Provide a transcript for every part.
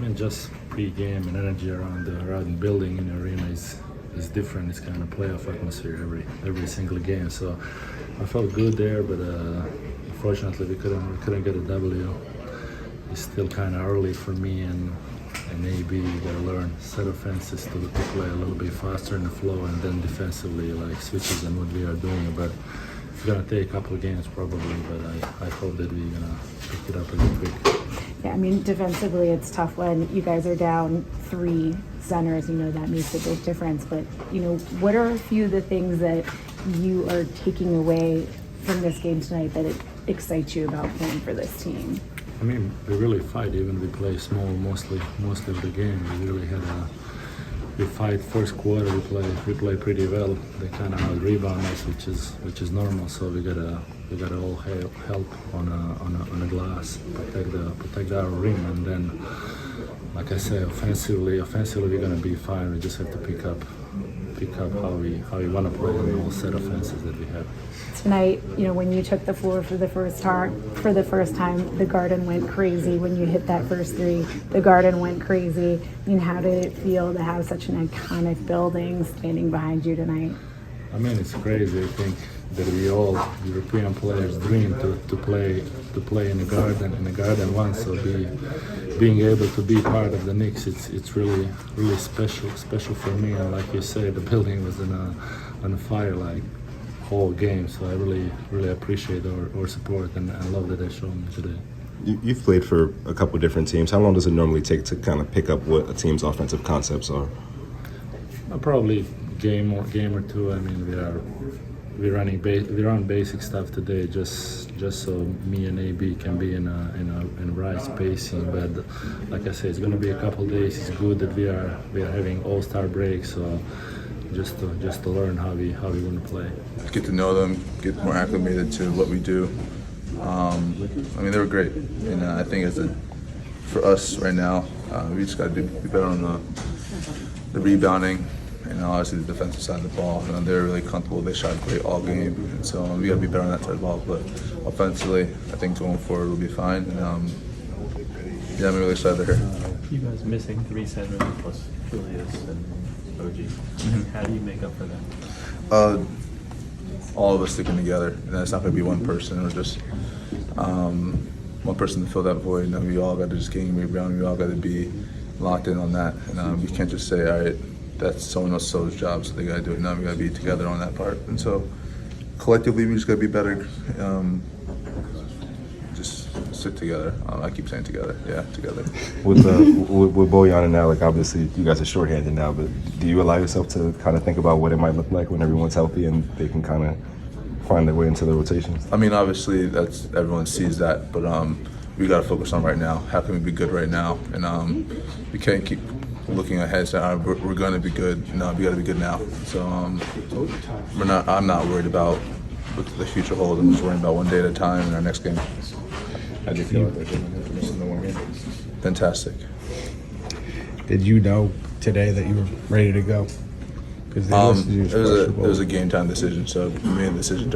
mean, just pre-game and energy around the building in the arena is different. It's kind of playoff atmosphere every single game. So I felt good there, but unfortunately we couldn't get a W. It's still kind of early for me and AB. You gotta learn set offenses to play a little bit faster in the flow, and then defensively like switches and what we are doing. But it's gonna take a couple of games probably. But I hope that we're gonna pick it up really quick. Yeah, I mean, defensively, it's tough when you guys are down 3 centers. You know, that makes a big difference. But, you know, what are a few of the things that you are taking away from this game tonight that it excites you about playing for this team? I mean, we really fight. Even we play small mostly of the game. We really we fight first quarter. We play pretty well. They kind of out rebound us, which is normal. So we gotta all help on the glass, protect our rim, and then, like I say, offensively we're gonna be fine. We just have to pick up how we want to play in all set offenses that we have. Tonight, you know, when you took the floor for the first time, the Garden went crazy. When you hit that first 3, the Garden went crazy. I mean, how did it feel to have such an iconic building standing behind you tonight? I mean, it's crazy. I think that we all European players dream to play in the Garden once. So being able to be part of the Knicks, it's really special for me. And like you said, the building was on a fire like whole game. So I really appreciate our support and love that they showed me today. You've played for a couple different teams. How long does it normally take to kind of pick up what a team's offensive concepts are? Probably game or two. I mean, we run basic stuff today just so me and AB can be in a right spacing. But like I said, it's going to be a couple days. It's good that we are having all-star break, so just to learn how we want to play. Get to know them, get more acclimated to what we do. I mean, they were great, and I think for us right now, we just got to be better on the rebounding. And obviously the defensive side of the ball, they're really comfortable. They shot great all game, and so we got to be better on that side of the ball. But offensively, I think going forward we'll be fine. And yeah, I'm really excited to hear. You guys missing 3 centers plus Julius and OG. Mm-hmm. How do you make up for that? All of us sticking together, and it's not going to be one person or just one person to fill that void. We all got to just game rebound. We all got to be locked in on that, and we can't just say, all right, that's someone else's job, so they got to do it. Now we got to be together on that part, and so collectively we just got to be better. Just stick together. I keep saying together. Yeah, together. With Bojan and Alec, obviously you guys are shorthanded now, but do you allow yourself to kind of think about what it might look like when everyone's healthy and they can kind of find their way into the rotations? I mean, obviously that's everyone sees that, but we got to focus on right now. How can we be good right now? And we can't keep looking ahead, saying we're going to be good. No, we got to be good now. So I'm not worried about what the future holds. I'm just worrying about one day at a time in our next game. How do you feel about missing the one game? Fantastic. Did you know today that you were ready to go? It was a game time decision, so we made a decision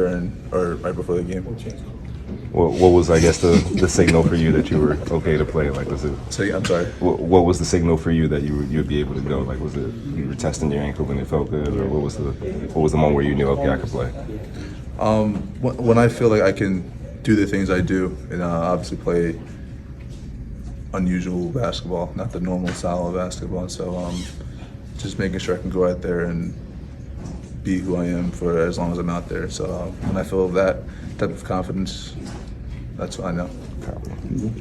right before the game. What was, I guess, the signal for you that you were okay to play? Like, was it? I'm sorry. What was the signal for you that you'd be able to go? Like, was it you were testing your ankle and it felt good, or what was the moment where you knew, okay, I could play? When I feel like I can do the things I do, and obviously play unusual basketball, not the normal style of basketball. So just making sure I can go out there and be who I am for as long as I'm out there. So when I feel that type of confidence, that's what I know.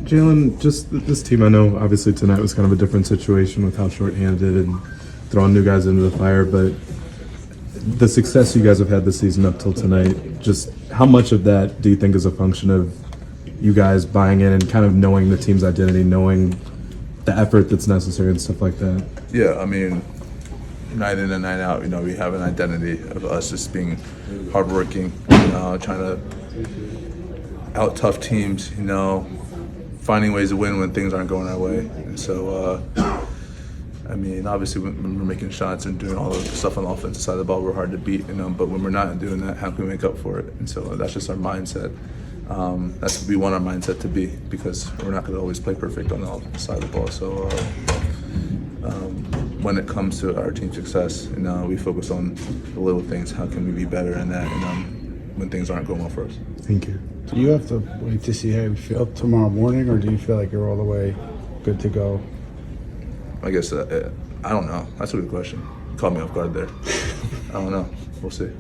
Jalen, just this team, I know obviously tonight was kind of a different situation with how shorthanded and throwing new guys into the fire, but the success you guys have had this season up till tonight, just how much of that do you think is a function of you guys buying in and kind of knowing the team's identity, knowing the effort that's necessary and stuff like that? Yeah, I mean, night in and night out, we have an identity of us just being hardworking, trying to out tough teams, finding ways to win when things aren't going our way. And so, I mean, obviously when we're making shots and doing all the stuff on the offensive side of the ball, we're hard to beat, but when we're not doing that, how can we make up for it? And so that's just our mindset. that's what we want our mindset to be, because we're not going to always play perfect on the side of the ball. So when it comes to our team success, we focus on the little things. How can we be better in that? And when things aren't going well for us. Thank you. Do you have to wait to see how you feel tomorrow morning, or do you feel like you're all the way good to go? I guess I don't know. That's a good question. Caught me off guard there. I don't know. We'll see.